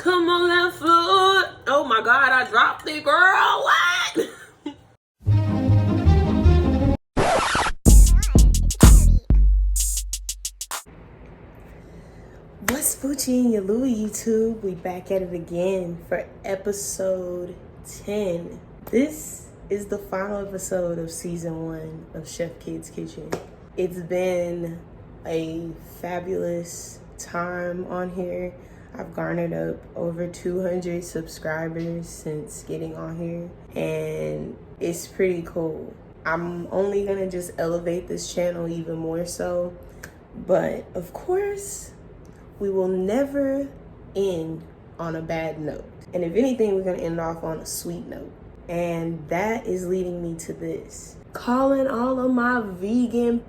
Come on that floor. Oh my God, I dropped it, girl. What? What's Fucci and your Louie YouTube? We back at it again for episode 10. This is the final episode of season 1 of Chef Kid's Kitchen. It's been a fabulous time on here. I've garnered up over 200 subscribers since getting on here, and it's pretty cool. I'm only gonna just elevate this channel even more so, but of course, we will never end on a bad note. And if anything, we're gonna end off on a sweet note. And that is leading me to this. Calling all of my vegan,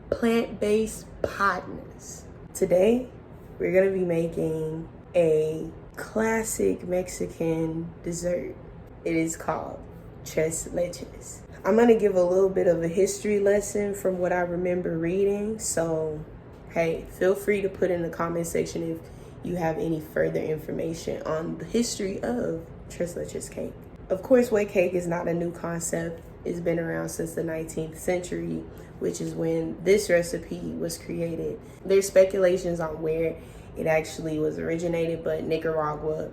plant-based patnas. Today, we're gonna be making a classic Mexican dessert. It is called Tres Leches. I'm gonna give a little bit of a history lesson from what I remember reading. So, hey, feel free to put in the comment section if you have any further information on the history of Tres Leches cake. Of course, wet cake is not a new concept. It's been around since the 19th century, which is when this recipe was created. There's speculations on where it actually was originated, but Nicaragua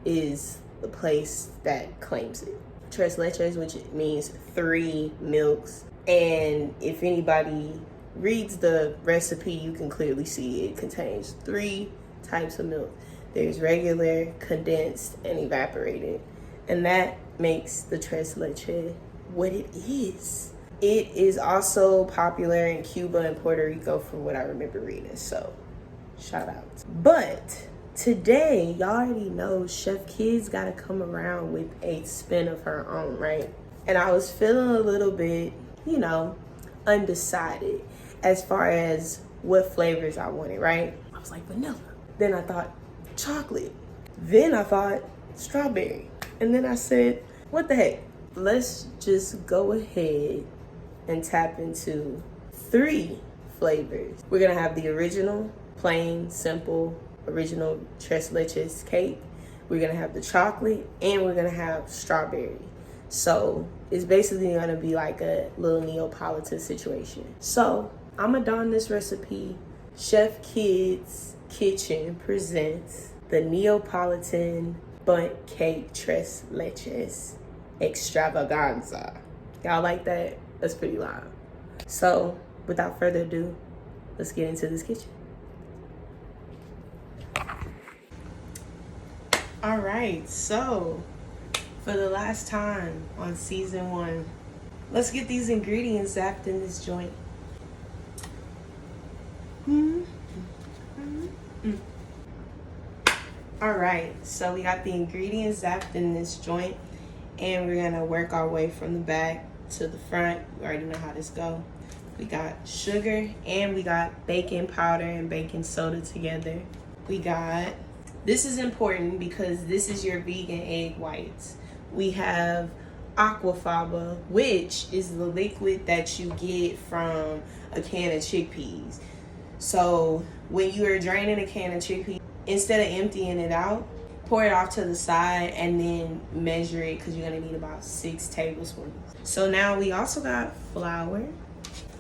is the place that claims it. Tres Leches, which means 3 milks. And if anybody reads the recipe, you can clearly see it contains 3 types of milk. There's regular, condensed, and evaporated. And that makes the Tres Leche what it is. It is also popular in Cuba and Puerto Rico from what I remember reading, so shout out. But today, y'all already know Chef Kid's gotta come around with a spin of her own, right? And I was feeling a little bit, undecided as far as what flavors I wanted, right? I was like vanilla. Then I thought chocolate. Then I thought strawberry. And then I said, what the heck? Let's just go ahead and tap into 3 flavors. We're gonna have the original, plain, simple, original Tres Leches cake. We're gonna have the chocolate, and we're gonna have strawberry. So it's basically gonna be like a little Neapolitan situation. So I'm gonna don this recipe. Chef Kid's Kitchen presents the Neapolitan Bundt Cake Tres Leches Extravaganza. Y'all like that? That's pretty loud. So without further ado, let's get into this kitchen. All right, so for the last time on season 1, let's get these ingredients zapped in this joint. All right, so we got the ingredients zapped in this joint, and we're gonna work our way from the back to the front. We already know how this go. We got sugar, and we got baking powder and baking soda together. We got, this is important because this is your vegan egg whites. We have aquafaba, which is the liquid that you get from a can of chickpeas. So when you are draining a can of chickpeas, instead of emptying it out, pour it off to the side and then measure it because you're gonna need about 6 tablespoons. So now we also got flour.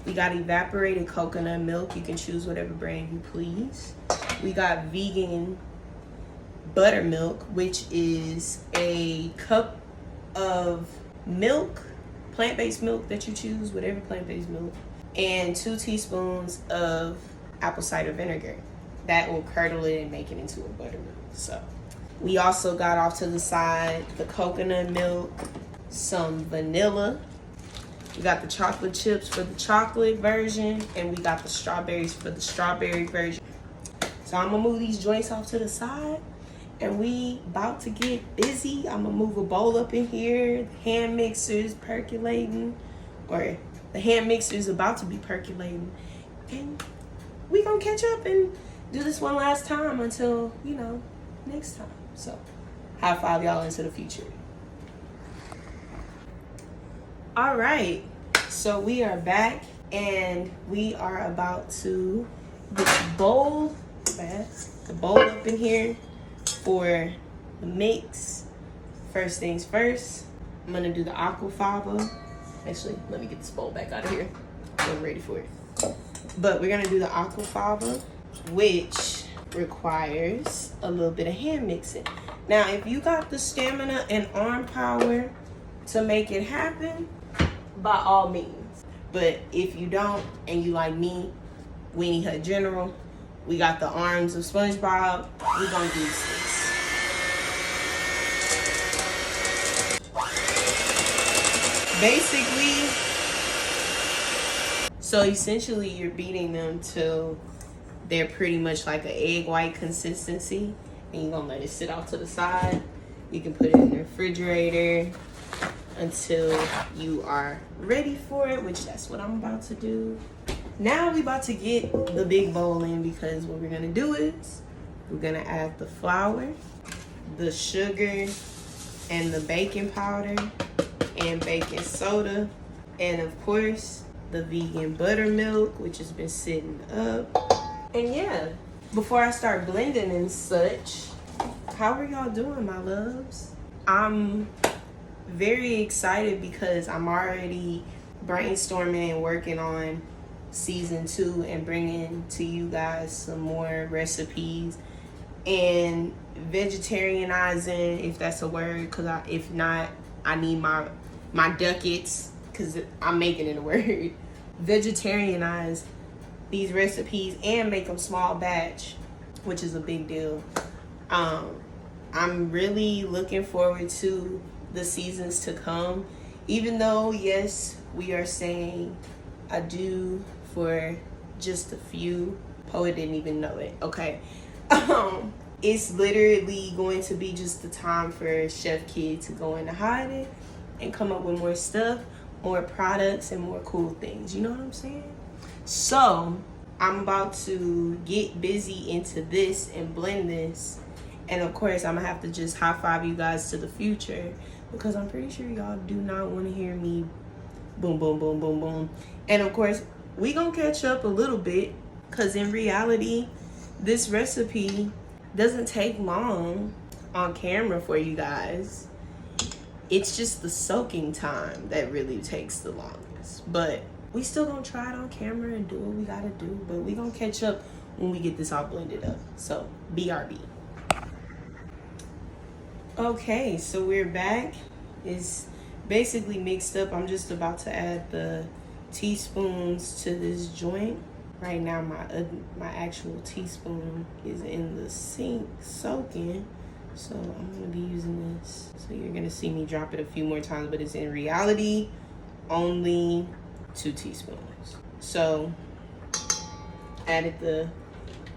We got evaporated coconut milk. You can choose whatever brand you please. We got vegan buttermilk, which is a cup of milk, plant-based milk that you choose, whatever plant-based milk, and 2 teaspoons of apple cider vinegar. That will curdle it and make it into a buttermilk. So we also got off to the side the coconut milk, some vanilla. We got the chocolate chips for the chocolate version, and we got the strawberries for the strawberry version. So I'm gonna move these joints off to the side, and we about to get busy. I'm gonna move a bowl up in here. The hand mixer's percolating, or the hand mixer's about to be percolating. And we gonna catch up and do this one last time until, next time. So, high five y'all into the future. All right, so we are back, and we are about to get the bowl up in here. for the mix, first things first, I'm gonna do the aquafaba. Actually, let me get this bowl back out of here. I'm ready for it. But we're gonna do the aquafaba, which requires a little bit of hand mixing. Now, if you got the stamina and arm power to make it happen, by all means. But if you don't, and you like me, Weenie Hut General, we got the arms of SpongeBob, we're gonna do this. Basically, so essentially you're beating them till they're pretty much like an egg white consistency, and you're gonna let it sit off to the side. You can put it in the refrigerator until you are ready for it, which that's what I'm about to do. Now we about to get the big bowl in, because what we're gonna do is we're gonna add the flour, the sugar, and the baking powder and baking soda, and of course the vegan buttermilk, which has been sitting up. And yeah, before I start blending and such, how are y'all doing, my loves? I'm very excited because I'm already brainstorming and working on season 2 and bringing to you guys some more recipes and vegetarianizing, if that's a word, because if not, I need my ducats, because I'm making it a word. Vegetarianize these recipes and make them small batch, which is a big deal. I'm really looking forward to the seasons to come, even though, yes, we are saying adieu for just a few. Poet didn't even know it. Okay. It's literally going to be just the time for Chef Kid to go into hiding and come up with more stuff, more products, and more cool things. You know what I'm saying? So I'm about to get busy into this and blend this. And of course, I'm gonna have to just high five you guys to the future, because I'm pretty sure y'all do not want to hear me boom, boom, boom, boom, boom. And of course, we gonna catch up a little bit, because in reality, this recipe doesn't take long on camera for you guys. It's just the soaking time that really takes the longest. But we still gonna try it on camera and do what we gotta do. But we gonna catch up when we get this all blended up. So BRB. Okay, so we're back. It's basically mixed up. I'm just about to add the teaspoons to this joint. Right now my actual teaspoon is in the sink soaking, so I'm gonna be using this. So you're gonna see me drop it a few more times, but it's in reality only 2 teaspoons. So added the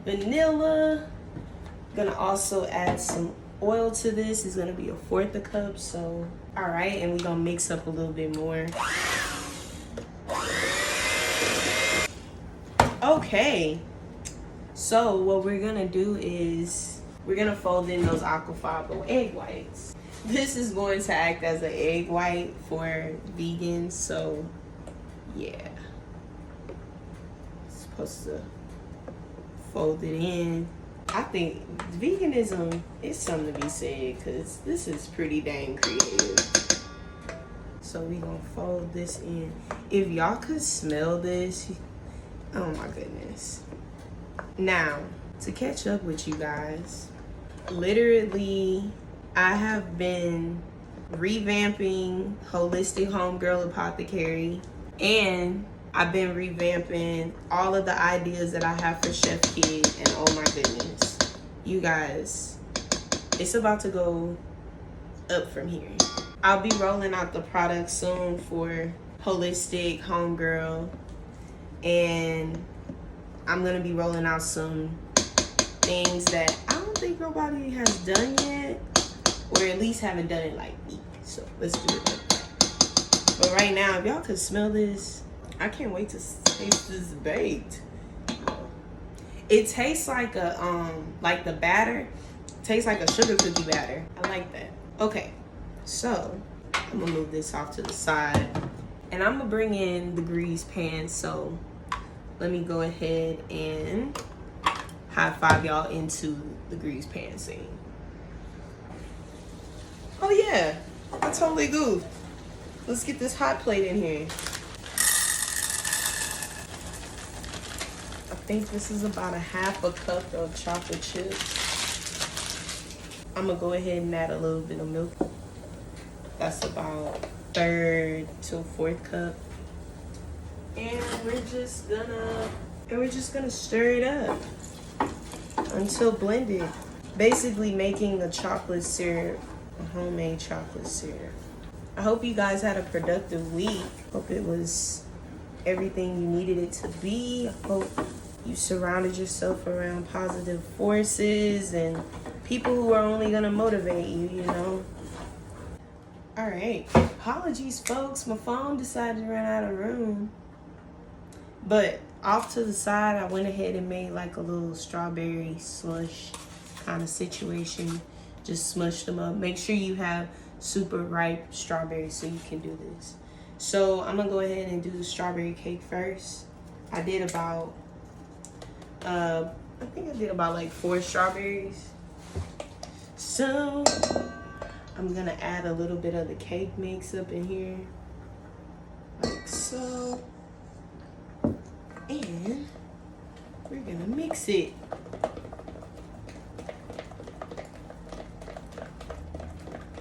vanilla. Gonna also add some oil to this. It's gonna be 1/4 cup. So all right, and we're gonna mix up a little bit more. Okay, so what we're gonna do is we're gonna fold in those aquafaba egg whites. This is going to act as an egg white for vegans, so yeah. Supposed to fold it in. I think veganism is something to be said, because this is pretty dang creative. So we gonna fold this in. If y'all could smell this, oh my goodness. Now, to catch up with you guys, literally, I have been revamping Holistic Homegirl Apothecary, and I've been revamping all of the ideas that I have for Chef Kid, and oh my goodness, you guys, it's about to go up from here. I'll be rolling out the product soon for Holistic Homegirl, and I'm gonna be rolling out some things that I don't think nobody has done yet, or at least haven't done it like me. So let's do it like that. But right now, if y'all could smell this, I can't wait to taste this baked. It tastes like like the batter tastes like a sugar cookie batter. I like that. Okay, so I'm gonna move this off to the side, and I'm gonna bring in the grease pan. So let me go ahead and high five y'all into the grease pan scene. Oh yeah, I totally goofed. Let's get this hot plate in here. I think this is about a half a cup of chocolate chips. I'm gonna go ahead and add a little bit of milk. That's about third to fourth cup. And we're just gonna stir it up until blended. Basically making the chocolate syrup, a homemade chocolate syrup. I hope you guys had a productive week. Hope it was everything you needed it to be. I hope you surrounded yourself around positive forces and people who are only gonna motivate you, you know? All right, apologies folks, my phone decided to run out of room. But off to the side, I went ahead and made like a little strawberry slush kind of situation. Just smushed them up. Make sure you have super ripe strawberries so you can do this. So I'm gonna go ahead and do the strawberry cake first. I did about, I think I did about like 4 strawberries. So I'm gonna add a little bit of the cake mix up in here, like so. And we're gonna mix it.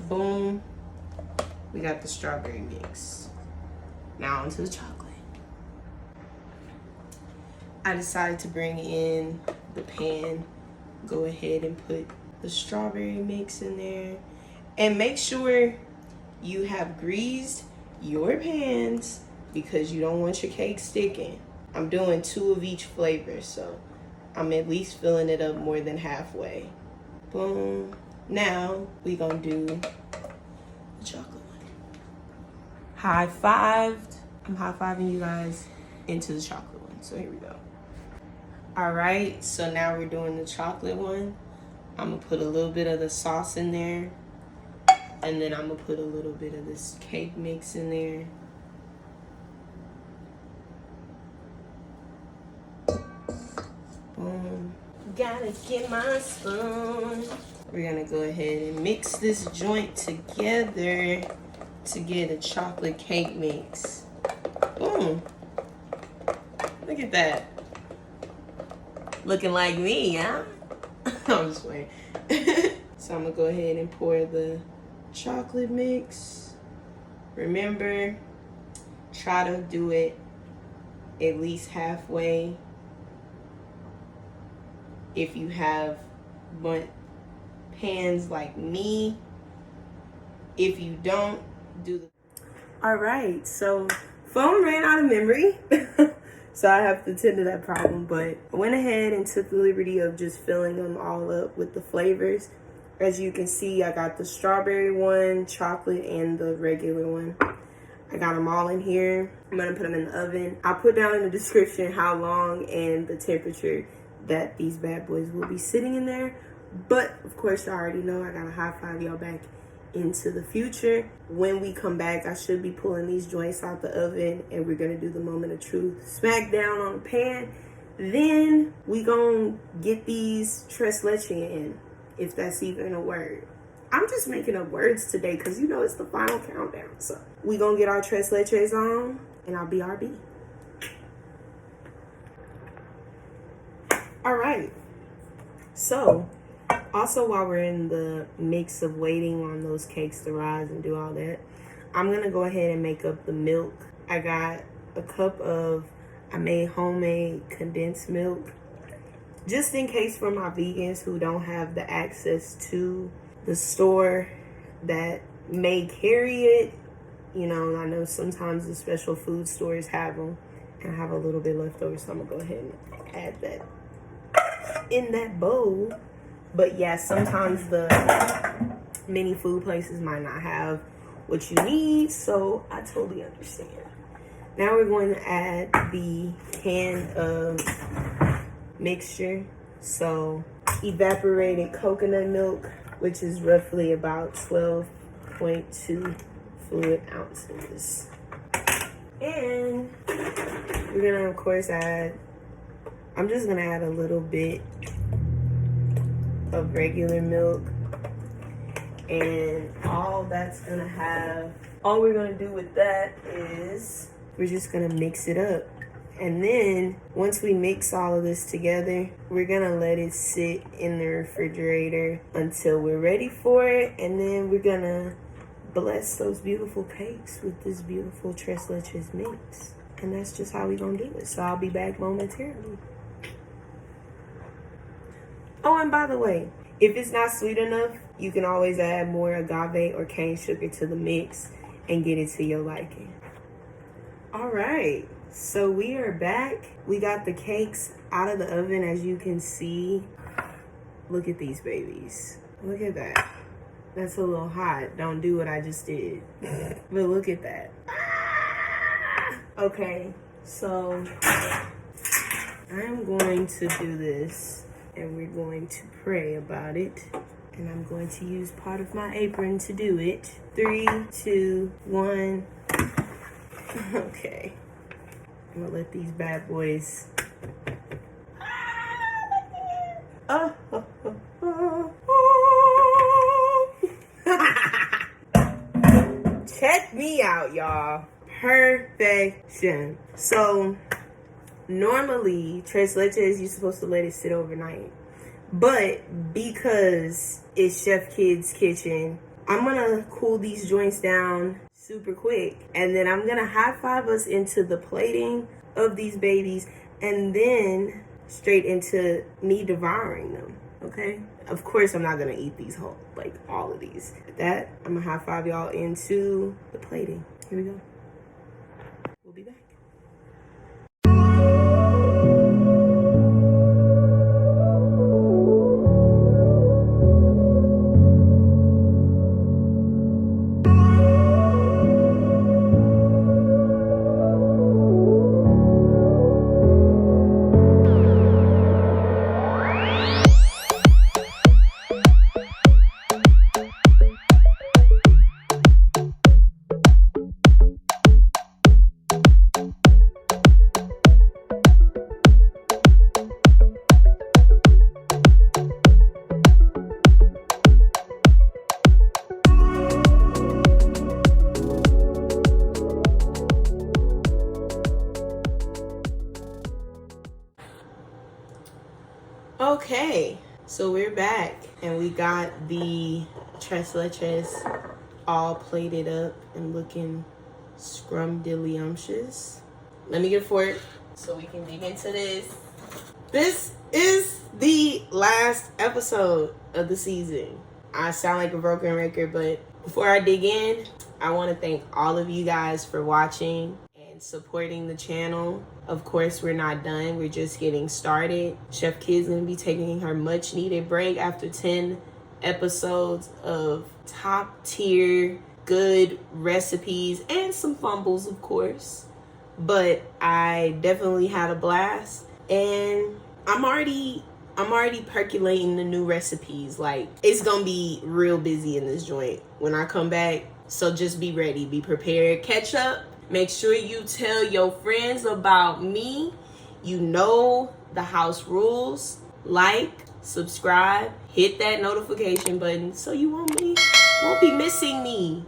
Boom. We got the strawberry mix. Now onto the chocolate. I decided to bring in the pan. Go ahead and put the strawberry mix in there. And make sure you have greased your pans because you don't want your cake sticking. I'm doing 2 of each flavor, so I'm at least filling it up more than halfway. Boom. Now we gonna do the chocolate one. High-fived. I'm high-fiving you guys into the chocolate one, so here we go. All right, so now we're doing the chocolate one. I'm gonna put a little bit of the sauce in there, and then I'm gonna put a little bit of this cake mix in there. Boom. Gotta get my spoon. We're gonna go ahead and mix this joint together to get a chocolate cake mix. Boom. Look at that. Looking like me, huh? I'm just playing. So I'm gonna go ahead and pour the chocolate mix. Remember, try to do it at least halfway. If you have pans like me, if you don't, do the... All right, so phone ran out of memory. So I have to tend to that problem, but I went ahead and took the liberty of just filling them all up with the flavors. As you can see, I got the strawberry one, chocolate, and the regular one. I got them all in here. I'm gonna put them in the oven. I'll put down in the description how long and the temperature that these bad boys will be sitting in there. But of course, I already know I gotta high five y'all back into the future. When we come back, I should be pulling these joints out the oven and we're gonna do the moment of truth. Smack down on the pan. Then we gonna get these tres leches in, if that's even a word. I'm just making up words today because you know it's the final countdown. So we gonna get our tres leches on and I'll BRB. All right, so also while we're in the mix of waiting on those cakes to rise and do all that, I'm gonna go ahead and make up the milk. I got a cup of, I made homemade condensed milk, just in case for my vegans who don't have the access to the store that may carry it. You know, I know sometimes the special food stores have them, and I have a little bit left over, so I'm gonna go ahead and add that in that bowl. But yeah, sometimes the many food places might not have what you need, so I totally understand. Now we're going to add the can of mixture. So evaporated coconut milk, which is roughly about 12.2 fluid ounces. And we're gonna of course I'm just gonna add a little bit of regular milk. And all we're gonna do with that is we're just gonna mix it up. And then once we mix all of this together, we're gonna let it sit in the refrigerator until we're ready for it. And then we're gonna bless those beautiful cakes with this beautiful Tres Leches mix. And that's just how we're gonna do it. So I'll be back momentarily. Oh, and by the way, if it's not sweet enough, you can always add more agave or cane sugar to the mix and get it to your liking. All right, so we are back. We got the cakes out of the oven, as you can see. Look at these babies. Look at that. That's a little hot. Don't do what I just did. But look at that. Okay, so I'm going to do this. And we're going to pray about it. And I'm going to use part of my apron to do it. 3, 2, 1. Okay. I'm gonna let these bad boys. Check me out, y'all. Perfection. So, normally, Tres Leches, you're supposed to let it sit overnight. But because it's Chef Kid's kitchen, I'm gonna cool these joints down super quick. And then I'm gonna high five us into the plating of these babies and then straight into me devouring them, okay? Of course, I'm not gonna eat these whole, like all of these. With that, I'm gonna high five y'all into the plating. Here we go. We'll be back. Okay, so we're back and we got the Tres Leches all plated up and looking scrumdiddlyumptious. Let me get a fork so we can dig into this. This is the last episode of the season. I sound like a broken record, but before I dig in, I want to thank all of you guys for watching and supporting the channel. Of course, we're not done. We're just getting started. Chef Kid's gonna be taking her much needed break after 10 episodes of top tier, good recipes and some fumbles, of course. But I definitely had a blast, and I'm already percolating the new recipes. Like, it's gonna be real busy in this joint when I come back. So just be ready, be prepared. Catch up. Make sure you tell your friends about me. You know the house rules. Like, subscribe, hit that notification button so you won't be missing me.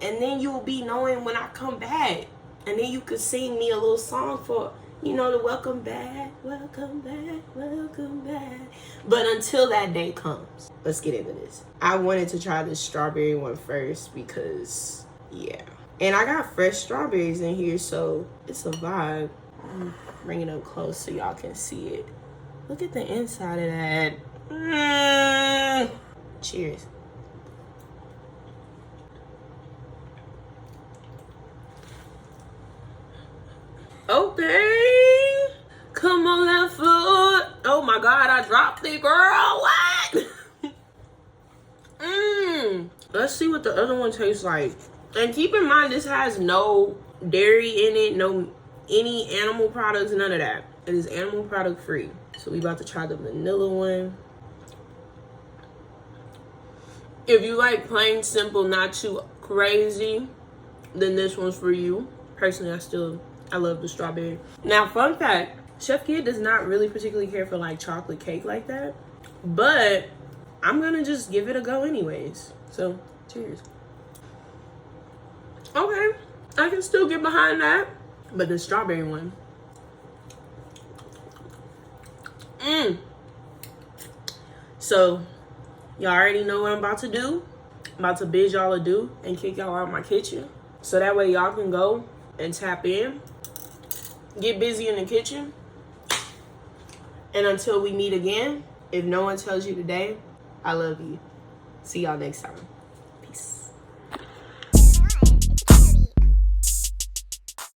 And then you will be knowing when I come back. And then you could sing me a little song for, you know, the welcome back, welcome back, welcome back. But until that day comes, let's get into this. I wanted to try this strawberry one first because, yeah. And I got fresh strawberries in here, so it's a vibe. I'm bringing it up close so y'all can see it. Look at the inside of that. Cheers. Okay. Come on that foot. Oh my God, I dropped it, girl. What? Let's see what the other one tastes like. And keep in mind, this has no dairy in it, no any animal products, none of that. It is animal product free. So we about to try the vanilla one. If you like plain, simple, not too crazy, then this one's for you. Personally, I love the strawberry. Now, fun fact, Chef Kid does not really particularly care for like chocolate cake like that. But I'm gonna just give it a go anyways. So, cheers. Okay, I can still get behind that. But the strawberry one. So, y'all already know what I'm about to do. I'm about to bid y'all adieu and kick y'all out of my kitchen. So that way y'all can go and tap in. Get busy in the kitchen. And until we meet again, if no one tells you today, I love you. See y'all next time.